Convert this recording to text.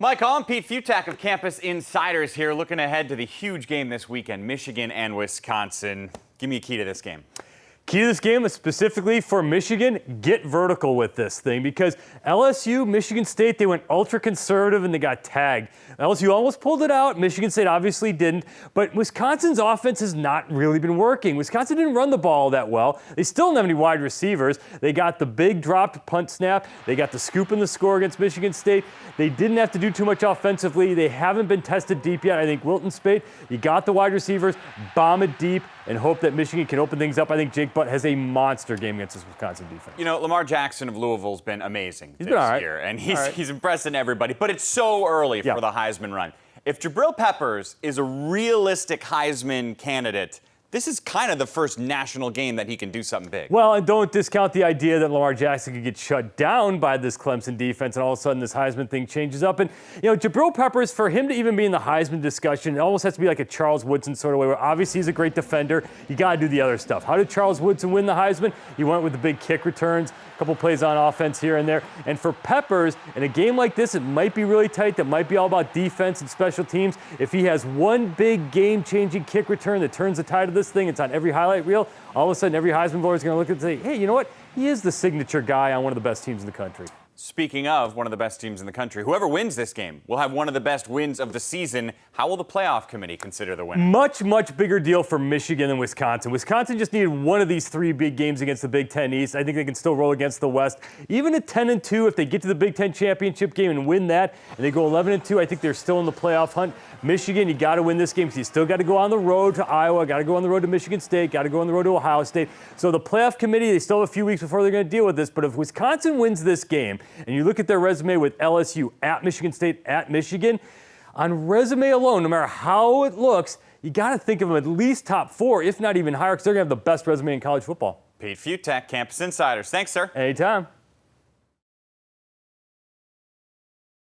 Mike, Hall and Pete Fiutak of Campus Insiders here, looking ahead to the huge game this weekend, Michigan and Wisconsin. Give me a key to this game. Key to this game is specifically for Michigan, get vertical with this thing because LSU, Michigan State, they went ultra conservative and they got tagged. LSU almost pulled it out. Michigan State obviously didn't. But Wisconsin's offense has not really been working. Wisconsin didn't run the ball that well. They still don't have any wide receivers. They got the big dropped punt snap. They got the scoop in the score against Michigan State. They didn't have to do too much offensively. They haven't been tested deep yet. I think Wilton Speight, you got the wide receivers, bomb it deep, and hope that Michigan can open things up. I think Jake Butt has a monster game against this Wisconsin defense. You know, Lamar Jackson of Louisville's been amazing this been year, and he's impressing everybody. But it's so early for the Heisman run. If Jabril Peppers is a realistic Heisman candidate, this is kind of the first national game that he can do something big. Well, and don't discount the idea that Lamar Jackson could get shut down by this Clemson defense, and all of a sudden this Heisman thing changes up. And, you know, Jabril Peppers, for him to even be in the Heisman discussion, it almost has to be like a Charles Woodson sort of way, where obviously he's a great defender. You got to do the other stuff. How did Charles Woodson win the Heisman? He went with the big kick returns, a couple plays on offense here and there. And for Peppers, in a game like this, it might be really tight. That might be all about defense and special teams. If he has one big game-changing kick return that turns the tide of this thing, it's on every highlight reel, all of a sudden every Heisman voter is going to look and say, hey, you know what? He is the signature guy on one of the best teams in the country. Speaking of one of the best teams in the country, whoever wins this game will have one of the best wins of the season. How will the playoff committee consider the winner? Much, much bigger deal for Michigan than Wisconsin. Wisconsin just needed one of these three big games against the Big Ten East. I think they can still roll against the West. Even at 10-2, if they get to the Big Ten championship game and win that, and they go 11-2, I think they're still in the playoff hunt. Michigan, you got to win this game because you still got to go on the road to Iowa, got to go on the road to Michigan State, got to go on the road to Ohio State. So the playoff committee, they still have a few weeks before they're going to deal with this. But if Wisconsin wins this game, and you look at their resume with LSU at Michigan State at Michigan, on resume alone, no matter how it looks, you got to think of them at least top four, if not even higher, because they're going to have the best resume in college football. Pete Fiutak, Campus Insiders. Thanks, sir. Anytime.